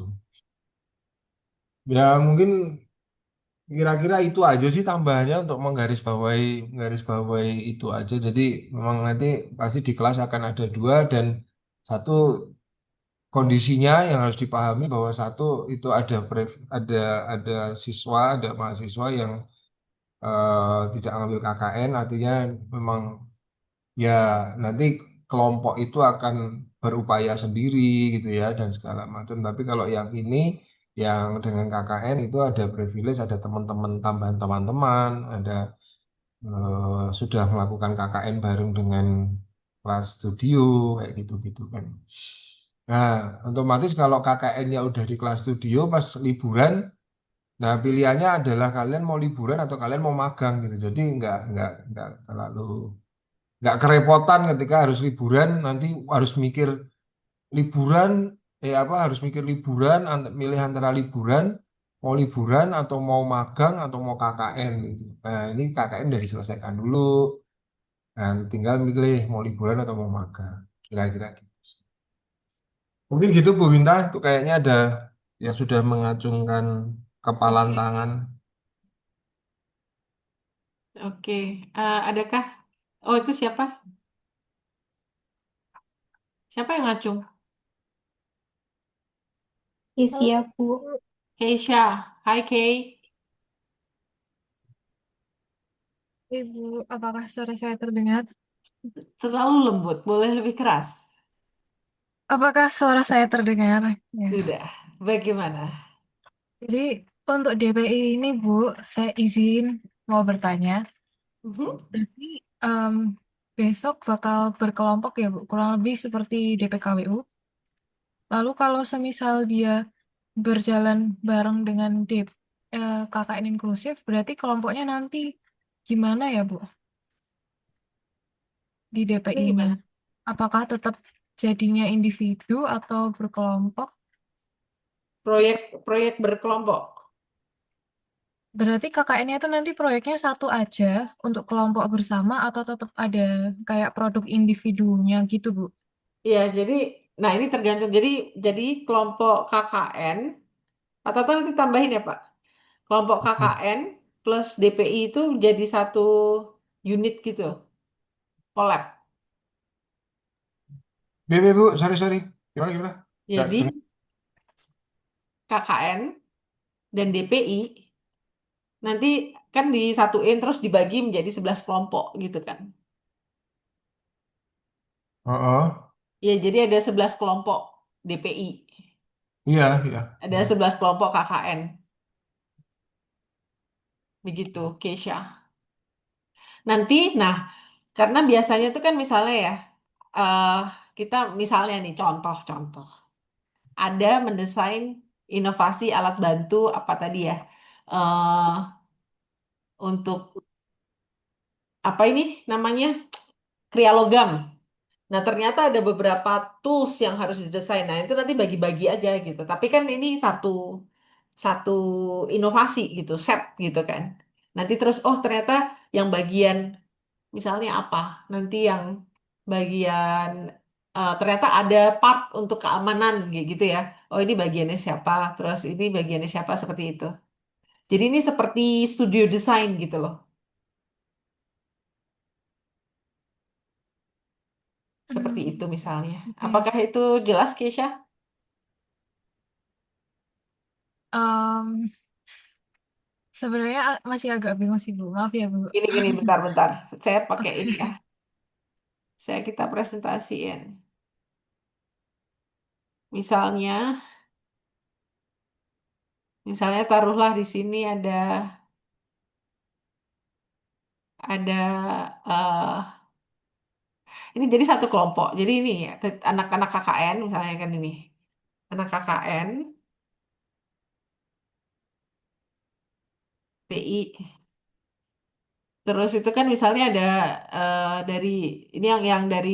Ya mungkin kira-kira itu aja sih tambahannya untuk menggarisbawahi itu aja. Jadi memang nanti pasti di kelas akan ada dua dan satu kondisinya yang harus dipahami bahwa satu itu ada siswa, ada mahasiswa yang tidak mengambil KKN, artinya memang ya nanti kelompok itu akan berupaya sendiri gitu ya dan segala macam. Tapi kalau yang ini yang dengan KKN itu ada privilege, ada teman-teman tambahan teman-teman, ada sudah melakukan KKN bareng dengan kelas studio kayak gitu-gitu kan. Nah, otomatis kalau KKN-nya udah di kelas studio pas liburan, nah pilihannya adalah kalian mau liburan atau kalian mau magang gitu. Jadi nggak terlalu nggak kerepotan ketika harus liburan nanti harus mikir liburan harus mikir liburan milih antara liburan mau liburan atau mau magang atau mau KKN gitu. Nah ini KKN udah diselesaikan dulu dan tinggal milih mau liburan atau mau magang kira-kira gitu. Mungkin gitu Bu Winta itu kayaknya ada yang sudah mengacungkan kepalan Oke, tangan. oke. Adakah? Oh, itu siapa? Siapa yang ngacung? Ya Halo, siap, Bu. Bu. Keisha. Hai, Kay. Ibu, apakah suara saya terdengar? Terlalu lembut. Boleh lebih keras? Apakah suara saya terdengar? Ya. Sudah. Bagaimana? Jadi untuk DPI ini, Bu, saya izin mau bertanya. Mhm. Berarti em, besok bakal berkelompok ya, Bu, kurang lebih seperti DPKWU. Lalu kalau semisal dia berjalan bareng dengan KKN inklusif, berarti kelompoknya nanti gimana ya, Bu, di Ini DPI-nya? gimana? Apakah tetap jadinya individu atau berkelompok? Proyek berkelompok. Berarti KKN-nya itu nanti proyeknya satu aja untuk kelompok bersama atau tetap ada kayak produk individunya gitu, Bu? Iya, nah ini tergantung. Jadi kelompok KKN, Pak Tata nanti tambahin ya Pak. Kelompok KKN plus DPI itu jadi satu unit gitu, collab. Bu, sorry. Gimana, gimana? Nggak Jadi dengar. KKN dan DPI nanti kan disatuin terus dibagi menjadi 11 kelompok gitu kan. Oh, oh. Ya, jadi ada 11 kelompok DPI, Iya. ada 11 kelompok KKN. Begitu, Keisha. Nanti, nah, karena biasanya tuh kan misalnya ya, eh kita misalnya nih contoh-contoh, ada mendesain inovasi alat bantu apa tadi ya, eh untuk apa ini namanya krialogam. Nah, ternyata ada beberapa tools yang harus didesain. Nah, itu nanti bagi-bagi aja gitu. Tapi kan ini satu satu inovasi gitu, set gitu kan. Nanti terus, oh ternyata yang bagian misalnya apa? Nanti yang bagian ternyata ada part untuk keamanan kayak gitu ya. Oh ini bagiannya siapa? Terus ini bagiannya siapa seperti itu. Jadi ini seperti studio desain gitu loh. Seperti itu Hmm, misalnya. oke. Apakah itu jelas, Keisha? Em, Sebenarnya masih agak bingung sih, Bu. Maaf ya, Bu. Gini, bentar. Saya pakai ini ya. Kita presentasiin. Misalnya, taruhlah di sini ada ini jadi satu kelompok. Jadi ini ya, anak-anak KKN misalnya kan ini. Anak KKN, TI. Terus itu kan misalnya ada dari ini yang dari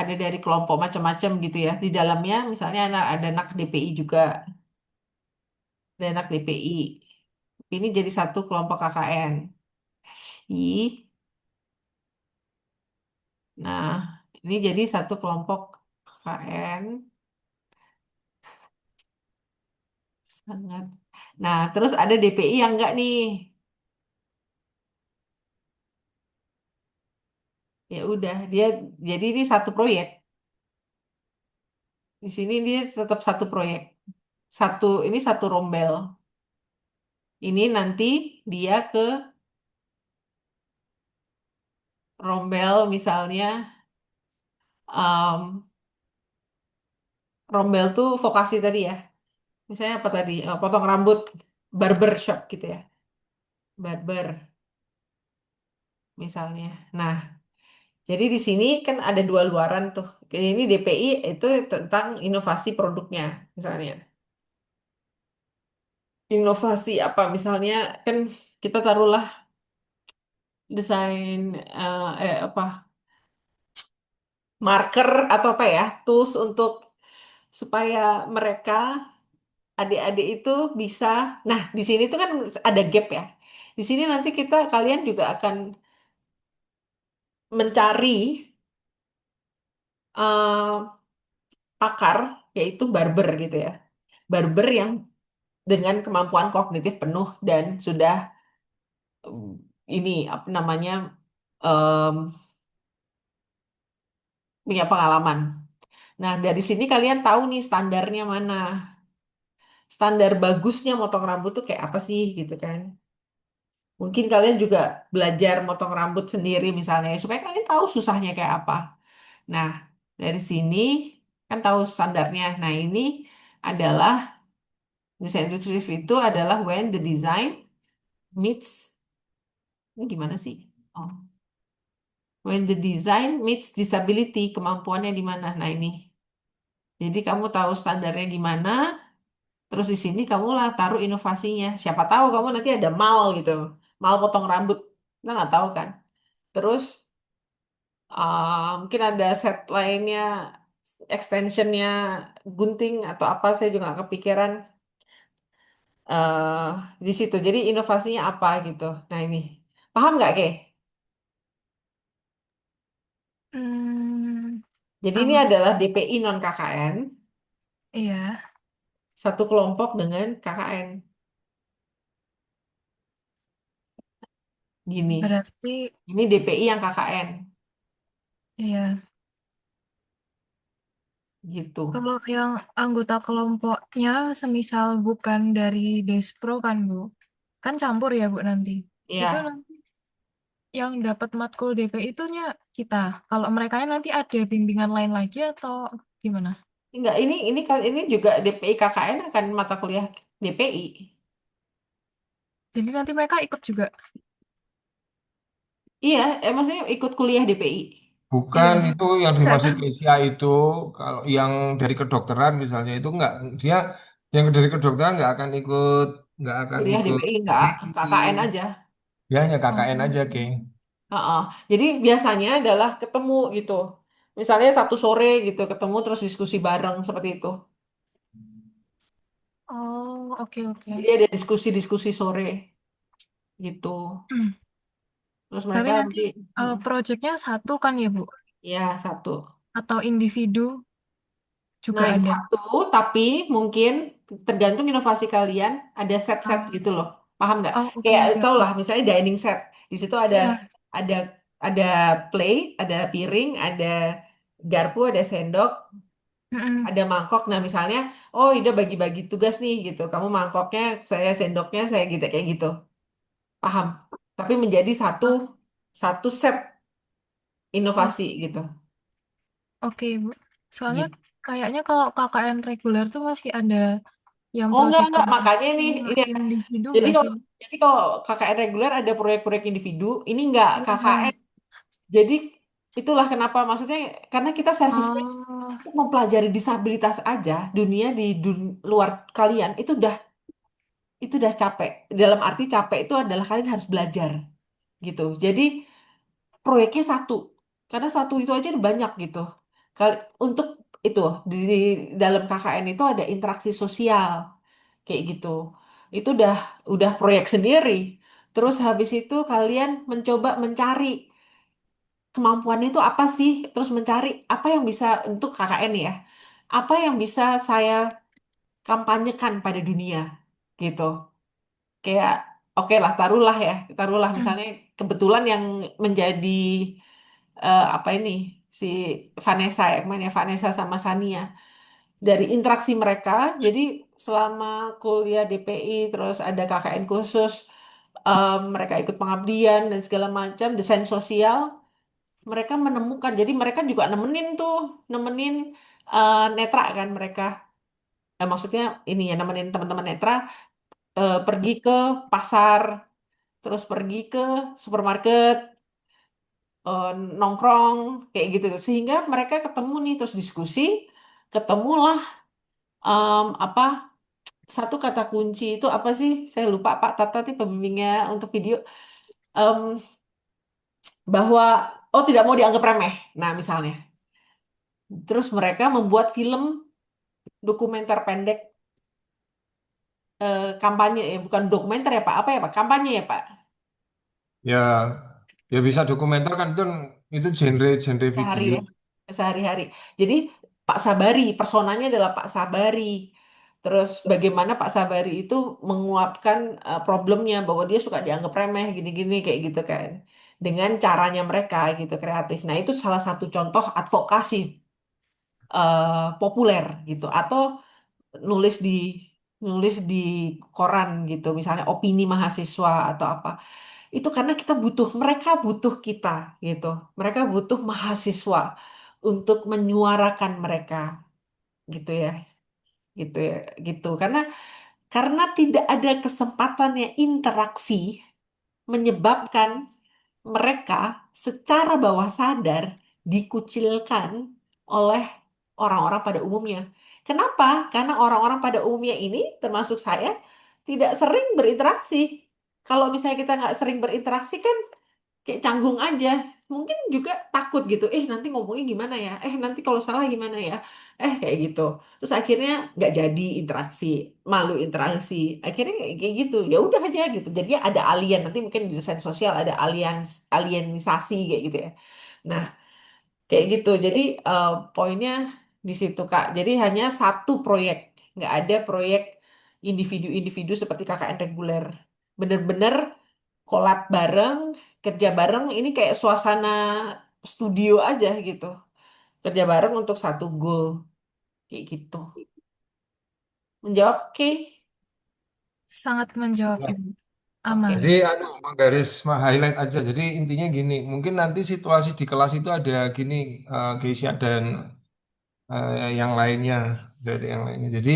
ada dari kelompok macam-macam gitu ya. Di dalamnya misalnya ada anak DPI juga, ada anak DPI. Ini jadi satu kelompok KKN. Nah, ini jadi satu kelompok KKN sangat. Nah, terus ada DPI yang enggak nih. Ya udah, dia jadi ini satu proyek. Di sini dia tetap satu proyek. Ini satu rombel. Ini nanti dia ke rombel misalnya rombel tuh vokasi tadi ya. Misalnya apa tadi? Potong rambut, barber shop gitu ya. Barber misalnya. Nah, jadi di sini kan ada dua luaran tuh. Ini DPI itu tentang inovasi produknya misalnya. Inovasi apa misalnya kan kita taruhlah desain apa marker atau apa ya tools untuk supaya mereka adik-adik itu bisa. Nah, di sini tuh kan ada gap ya. Di sini nanti kalian juga akan mencari eh, pakar yaitu barber gitu ya. Barber yang dengan kemampuan kognitif penuh dan sudah um, ini apa namanya em, punya pengalaman. Nah, dari sini kalian tahu nih standarnya mana. Standar bagusnya motong rambut tuh kayak apa sih gitu kan. Mungkin kalian juga belajar motong rambut sendiri misalnya supaya kalian tahu susahnya kayak apa. Nah, dari sini kan tahu standarnya. Nah, ini adalah desain inklusif itu adalah when the design meets ini gimana sih? Oh, when the design meets disability, kemampuannya di mana? Nah, ini. Jadi kamu tahu standarnya gimana, terus di sini kamu lah taruh inovasinya. Siapa tahu kamu nanti ada mal gitu, mal potong rambut. Kita nggak tahu kan. Terus mungkin ada set lainnya, extensionnya, gunting atau apa saya juga nggak kepikiran eh di situ. Jadi inovasinya apa gitu. Nah ini paham nggak Ke? Hmm, Jadi ini anggap adalah DPI non KKN, iya. satu kelompok dengan KKN. Gini, Berarti ini DPI yang KKN iya. gitu. Kalau yang anggota kelompoknya semisal bukan dari Despro kan Bu, kan campur ya Bu nanti. Itu Ya, nanti yang dapat matkul DP itunya kita. Kalau mereka nanti ada bimbingan lain lagi atau gimana? enggak ini juga DPI KKN akan mata kuliah DPI. Jadi nanti mereka ikut juga. Iya, maksudnya ikut kuliah DPI. Bukan Iya. itu yang Enggak dimaksud kan? Kesia itu kalau yang dari kedokteran misalnya itu enggak dia yang dari kedokteran nggak akan Kuliah ikut DPI enggak, DPI. KKN aja. Dia hanya KKN aja, Ke. Oh. Heeh. Jadi biasanya adalah ketemu gitu. Misalnya satu sore gitu ketemu terus diskusi bareng seperti itu. Oh, oke oke. Jadi ada diskusi-diskusi sore gitu. Terus Tapi mereka nanti nanti proyeknya satu kan ya Bu? ya satu. Atau individu Nah, juga yang ada? satu tapi mungkin tergantung inovasi kalian ada set-set Ah, gitu loh. Paham nggak? oh, oke Kayak oke tau oke. lah misalnya dining set. Di situ Iya. ada ada plate, ada piring, ada garpu, ada sendok, Mm-mm. ada mangkok. Nah, misalnya, oh udah bagi-bagi tugas nih gitu. Kamu mangkoknya, saya sendoknya, saya gitu kayak gitu. Paham? Tapi menjadi satu Ah, satu set oh, inovasi gitu. oke Bu. Soalnya Gitu. kayaknya kalau KKN reguler tuh masih ada yang Oh proyek enggak, kelompok makanya nih sama ini individu jadi nggak kalau sih? jadi kalau KKN reguler ada proyek-proyek individu, ini enggak Iya. KKN. Jadi Itulah kenapa maksudnya karena kita servisnya Oh, untuk mempelajari disabilitas aja, dunia di luar kalian itu udah capek. Dalam arti capek itu adalah kalian harus belajar gitu. Jadi proyeknya satu, karena satu itu aja udah banyak gitu. Untuk itu di dalam KKN itu ada interaksi sosial kayak gitu. Itu udah proyek sendiri. Terus habis itu kalian mencoba mencari kemampuannya itu apa sih? Terus mencari apa yang bisa untuk KKN ya. Apa yang bisa saya kampanyekan pada dunia gitu. Kayak oke lah taruhlah mm, misalnya kebetulan yang menjadi apa ini si Vanessa ya kemana ya Vanessa sama Sania dari interaksi mereka jadi selama kuliah DPI terus ada KKN khusus mereka ikut pengabdian dan segala macam desain sosial mereka menemukan jadi mereka juga nemenin netra kan mereka. Maksudnya ini ya nemenin teman-teman netra pergi ke pasar terus pergi ke supermarket eh, nongkrong kayak gitu sehingga mereka ketemu nih terus diskusi ketemulah apa satu kata kunci itu apa sih saya lupa Pak Tata nih pembimbingnya untuk video Em, bahwa oh tidak mau dianggap remeh nah misalnya terus mereka membuat film dokumenter pendek kampanye ya bukan dokumenter ya Pak apa ya Pak kampanye ya Pak Ya, ya bisa dokumenter kan itu genre sehari video. ya sehari-hari. Jadi Pak Sabari, personanya adalah Pak Sabari. Terus bagaimana Pak Sabari itu menguapkan problemnya bahwa dia suka dianggap remeh gini-gini kayak gitu kan. Dengan caranya mereka gitu kreatif. Nah, itu salah satu contoh advokasi populer gitu atau nulis di nulis di koran gitu, misalnya opini mahasiswa atau apa. Itu karena mereka butuh kita gitu. Mereka butuh mahasiswa untuk menyuarakan mereka gitu ya. Gitu ya, gitu. Karena tidak ada kesempatannya interaksi menyebabkan mereka secara bawah sadar dikucilkan oleh orang-orang pada umumnya. Kenapa? Karena orang-orang pada umumnya ini, termasuk saya, tidak sering berinteraksi. Kalau misalnya kita nggak sering berinteraksi kan kayak canggung aja. Mungkin juga takut gitu. Nanti ngomongnya gimana ya? Nanti kalau salah gimana ya? Kayak gitu. Terus akhirnya nggak jadi interaksi, malu interaksi. Akhirnya kayak gitu. Ya udah aja gitu. Jadi ada alien. Nanti mungkin di desain sosial ada alienisasi kayak gitu ya. Nah, kayak gitu. Jadi poinnya di situ Kak. Jadi hanya satu proyek, nggak ada proyek individu-individu seperti KKN reguler. Bener-bener collab bareng, kerja bareng. Ini kayak suasana studio aja gitu. Kerja bareng untuk satu goal, kayak gitu. Menjawab, oke, sangat menjawab Ya. Ibu. oke. Aman. Jadi garis highlight aja. Jadi intinya gini, mungkin nanti situasi di kelas itu ada gini, Keisha dan yang lainnya dari yang lainnya. Jadi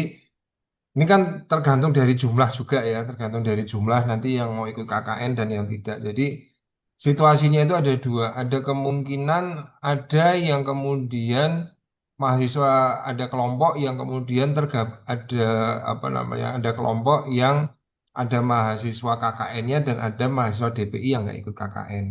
ini kan tergantung dari jumlah juga ya, tergantung dari jumlah nanti yang mau ikut KKN dan yang tidak. Jadi situasinya itu ada dua, ada kemungkinan ada yang kemudian mahasiswa ada kelompok yang kemudian ada apa namanya, ada kelompok yang ada mahasiswa KKN-nya dan ada mahasiswa DPI yang nggak ikut KKN.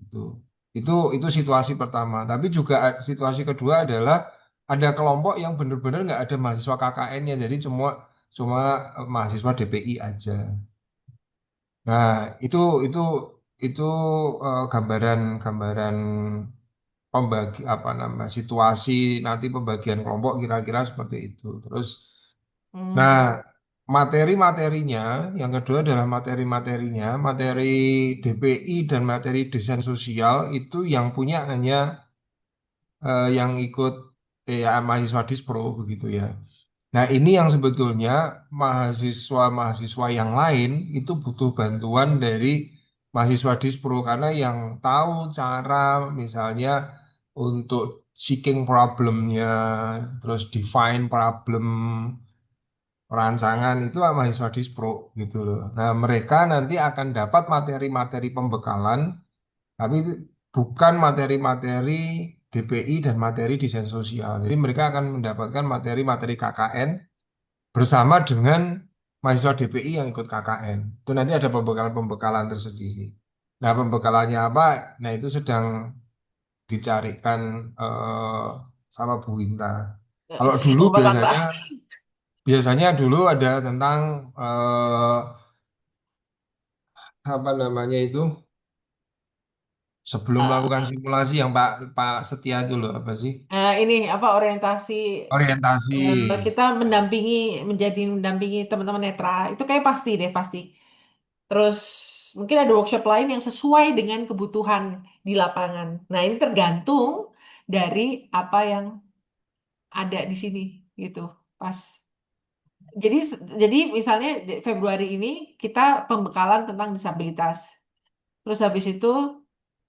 Itu itu situasi pertama. Tapi juga situasi kedua adalah ada kelompok yang benar-benar nggak ada mahasiswa KKN-nya, jadi cuma cuma mahasiswa DPI aja. Nah, itu itu itu gambaran gambaran pembagi apa nama situasi nanti pembagian kelompok kira-kira seperti itu. Terus, nah Hmm. materi-materinya yang kedua adalah materi-materinya, materi DPI dan materi desain sosial itu yang punya hanya yang ikut ya, mahasiswa Dispro begitu ya. Nah, ini yang sebetulnya mahasiswa-mahasiswa yang lain itu butuh bantuan dari mahasiswa Dispro karena yang tahu cara misalnya untuk seeking problemnya, terus define problem perancangan itu mahasiswa Dispro gitu loh. Nah, mereka nanti akan dapat materi-materi pembekalan, tapi bukan materi-materi DPI dan materi desain sosial. Jadi mereka akan mendapatkan materi-materi KKN bersama dengan mahasiswa DPI yang ikut KKN. Itu nanti ada pembekalan-pembekalan tersendiri. Nah, pembekalannya apa? Nah, itu sedang dicarikan sama Bu Winta. Kalau dulu Sama biasanya Tata. biasanya dulu ada tentang apa namanya itu sebelum melakukan Eh, simulasi yang Pak Pak Setia itu loh apa sih? ini apa orientasi Orientasi. kita mendampingi teman-teman netra itu kayak pasti deh pasti. Terus mungkin ada workshop lain yang sesuai dengan kebutuhan di lapangan. Nah, ini tergantung dari apa yang ada di sini gitu. Pas. Jadi jadi misalnya Februari ini kita pembekalan tentang disabilitas. Terus habis itu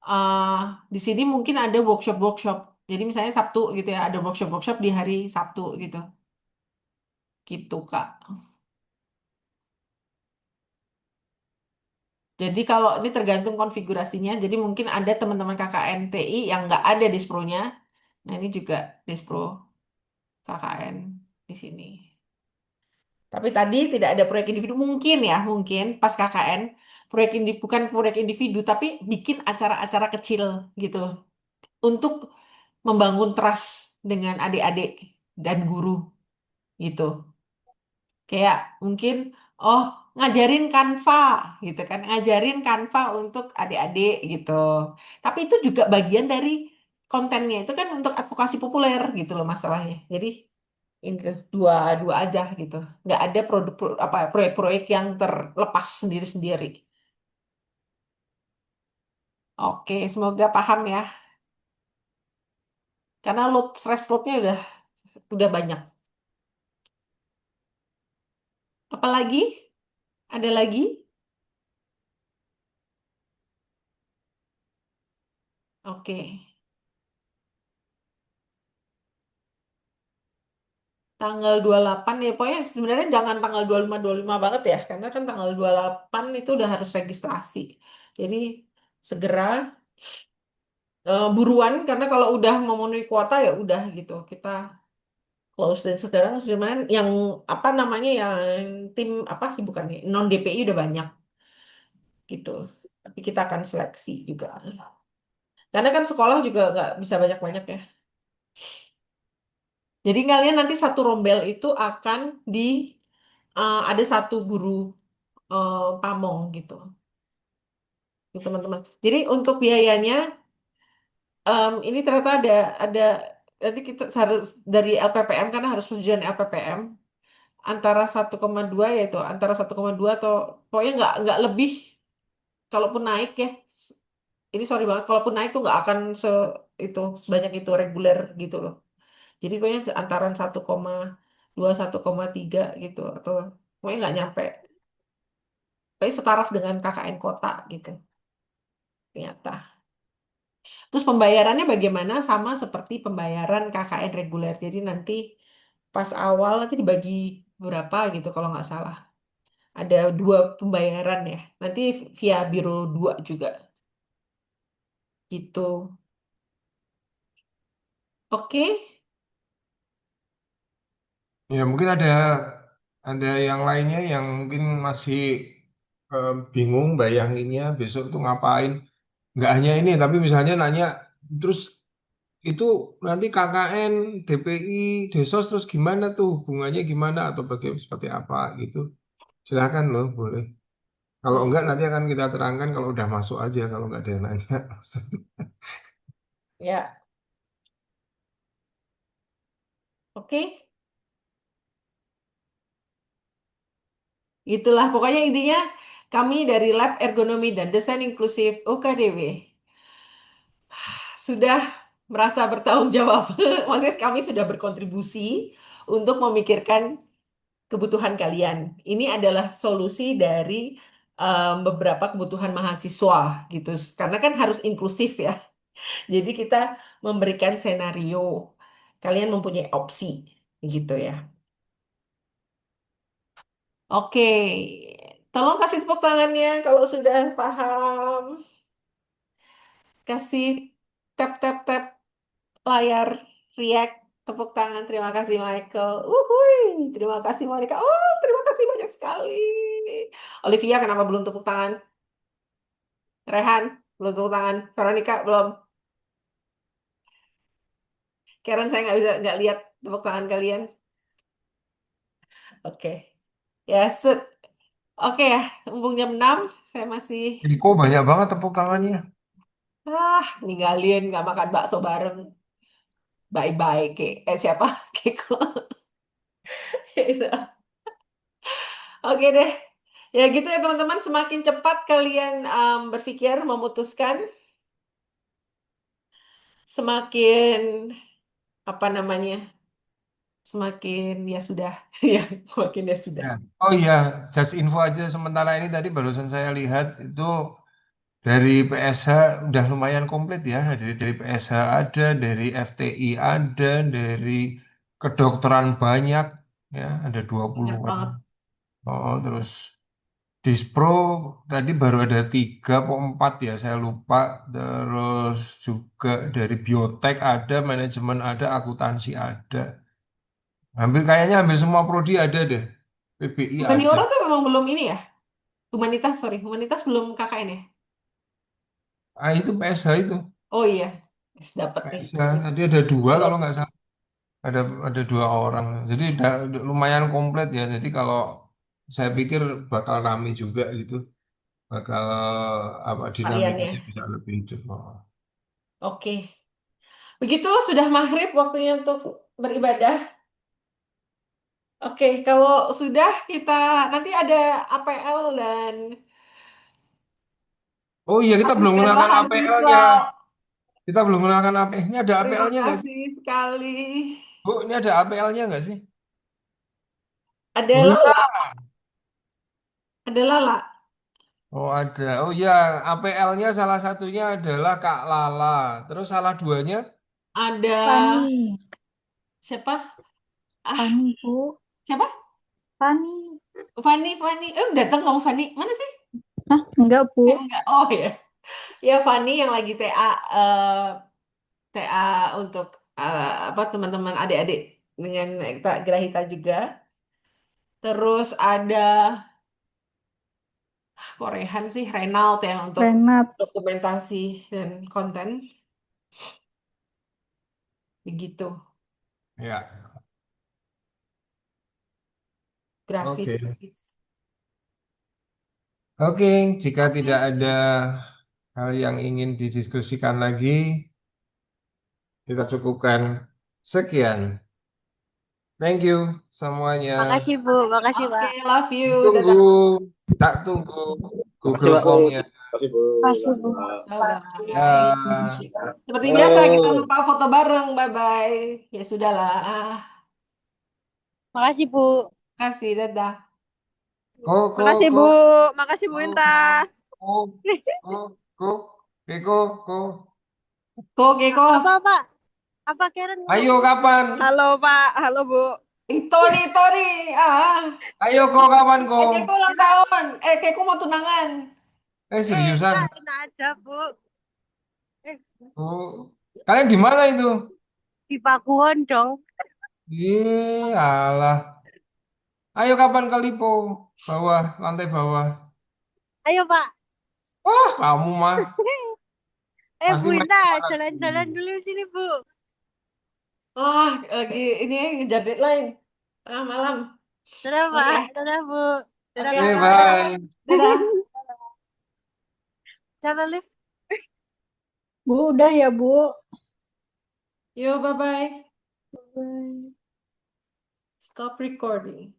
eh, di sini mungkin ada workshop-workshop. Jadi misalnya Sabtu gitu ya, ada workshop-workshop di hari Sabtu gitu. Gitu, Kak. Jadi kalau ini tergantung konfigurasinya, jadi mungkin ada teman-teman KKN TI yang nggak ada dispronya. Nah, ini juga dispro KKN di sini. Tapi tadi tidak ada proyek individu, mungkin ya, mungkin pas KKN, bukan proyek individu, tapi bikin acara-acara kecil gitu. Untuk membangun trust dengan adik-adik dan guru gitu. Kayak mungkin, oh ngajarin Canva gitu kan, ngajarin Canva untuk adik-adik gitu. Tapi itu juga bagian dari kontennya itu kan untuk advokasi populer gitu loh masalahnya. Jadi ini tuh, dua dua aja gitu. Nggak ada apa proyek-proyek yang terlepas sendiri-sendiri. Oke, semoga paham ya. Karena stress loadnya udah banyak. Apalagi? Ada lagi? Oke. Tanggal 28 ya, pokoknya sebenarnya jangan tanggal 25 banget ya, karena kan tanggal 28 itu udah harus registrasi. Jadi segera buruan, karena kalau udah memenuhi kuota ya udah gitu, kita close. Dan sekarang sebenarnya yang apa namanya yang tim apa sih bukannya non DPI udah banyak gitu. Tapi kita akan seleksi juga. Karena kan sekolah juga nggak bisa banyak-banyak ya. Jadi kalian nanti satu rombel itu akan ada satu guru pamong gitu. Gitu, teman-teman. Jadi untuk biayanya ini ternyata ada nanti kita harus dari LPPM karena harus persetujuan LPPM antara 1,2 yaitu antara 1,2 atau pokoknya nggak lebih kalaupun naik ya. Ini sorry banget kalaupun naik tuh nggak akan itu banyak itu reguler gitu loh. Jadi pokoknya antaran 1,2 1,3 gitu atau pokoknya nggak nyampe. Pokoknya setaraf dengan KKN kota gitu. Ternyata. Terus pembayarannya bagaimana? Sama seperti pembayaran KKN reguler. Jadi nanti pas awal nanti dibagi berapa gitu kalau nggak salah. Ada dua pembayaran ya. Nanti via Biro 2 juga. Gitu. Oke. Ya mungkin ada yang lainnya yang mungkin masih bingung bayanginnya besok tuh ngapain. Nggak hanya ini, tapi misalnya nanya terus itu nanti KKN, DPI, Desos terus gimana tuh hubungannya gimana atau seperti apa gitu. Silakan loh, boleh. Kalau Hmm, enggak nanti akan kita terangkan kalau udah masuk aja kalau nggak ada yang nanya. ya, oke. Itulah pokoknya intinya kami dari Lab Ergonomi dan Desain Inklusif UKDW sudah merasa bertanggung jawab. Maksudnya kami sudah berkontribusi untuk memikirkan kebutuhan kalian. Ini adalah solusi dari beberapa kebutuhan mahasiswa gitu. Karena kan harus inklusif ya. Jadi kita memberikan senario. Kalian mempunyai opsi gitu ya. Oke. Tolong kasih tepuk tangannya kalau sudah paham. kasih tap layar react tepuk tangan. Terima kasih Michael. Uhuy, terima kasih Monica. Oh, terima kasih banyak sekali. Olivia kenapa belum tepuk tangan? Rehan belum tepuk tangan. Veronica belum. Karen saya nggak lihat tepuk tangan kalian. Oke. Ya, oke ya, mumpung jam 6, saya masih Kok banyak banget tepuk tangannya. ninggalin nggak makan bakso bareng. Bye-bye, siapa? Keko. Oke deh. Ya gitu ya teman-teman, semakin cepat kalian berpikir, memutuskan, semakin apa namanya, semakin ya sudah, ya semakin ya sudah. Ya. Oh iya, just info aja sementara ini tadi barusan saya lihat itu dari PSH udah lumayan komplit ya. Dari PSH ada, dari FTI ada, dari kedokteran banyak ya, ada Banyak 20-an. banget. Oh, terus Dispro tadi baru ada 3 atau 4 ya, saya lupa. Terus juga dari biotek ada, manajemen ada, akuntansi ada. Hampir semua prodi ada deh. PBI ada. Humaniora tuh memang belum ini ya. Humanitas belum KKN ya. Ah itu PSH itu. Oh iya, dapat nih. PSH tadi ada 2 Belum. kalau nggak salah. Ada 2 orang. Jadi udah lumayan komplit ya. Jadi kalau saya pikir bakal rame juga gitu. Bakal apa dinamikanya Variannya. bisa lebih cepat. Oke. Begitu sudah maghrib waktunya untuk beribadah. Oke, kalau sudah kita nanti ada APL dan Oh iya kita belum asisten kenalkan mahasiswa. APL-nya. Kita belum kenalkan APL. Ini ada Terima APL-nya nggak sih? kasih sekali. Bu, ini ada APL-nya nggak sih? Ada Oh iya. Lala, ada Lala, Oh ada. Oh iya, APL-nya salah satunya adalah Kak Lala. Terus salah duanya? ada Fani, siapa? Ah, Fani Bu, siapa? Fani. Fani. Datang kamu Fani. Mana sih? Hah, enggak Bu. Enggak. Oh ya. Ya Fani yang lagi TA untuk apa teman-teman adik-adik dengan kita Grahita juga. Terus ada Korehan sih Reynald ya untuk Renat. dokumentasi dan konten begitu Ya. grafis. Oke. Oke, jika tidak Oke. ada hal yang ingin didiskusikan lagi, kita cukupkan sekian. Thank you semuanya. Makasih Bu, makasih Oke, Pak. love you. Tunggu, Dadah. tak tunggu Makasih, Google Pak. Form-nya. Makasih, Bu. Kasih Bu. Bye-bye. Ya. Seperti biasa kita Halo. lupa foto bareng. Bye-bye. Ya sudahlah. Makasih Bu. Kasih. Dadah. Makasih Ko, Bu. Makasih Bu ko, Inta. ko, ko, ko, Keko, ko. Koko. Apa? Apa Karen ngomong? Ayo kapan? Halo Pak, halo Bu. Tony. Ayo kok kapan kok? Keko ulang tahun. Keko mau tunangan. Seriusan? Enggak aja Bu. Oh, kalian di mana itu? Di Pakuwon dong. Ih, alah. Ayo kapan ke Lipo? Bawah, lantai bawah. Ayo Pak. Wah, kamu mah Bu pasti main Inta, kemana jalan-jalan sendiri. dulu sini Bu. Lagi ini ngejar deadline. Tengah malam. Dadah Oke. Pak, dadah Bu. Dadah Oke, Oke, Kakak. bye. dadah. Jalan lift. Bu, udah ya Bu. Yo, bye-bye. Bye. Stop recording.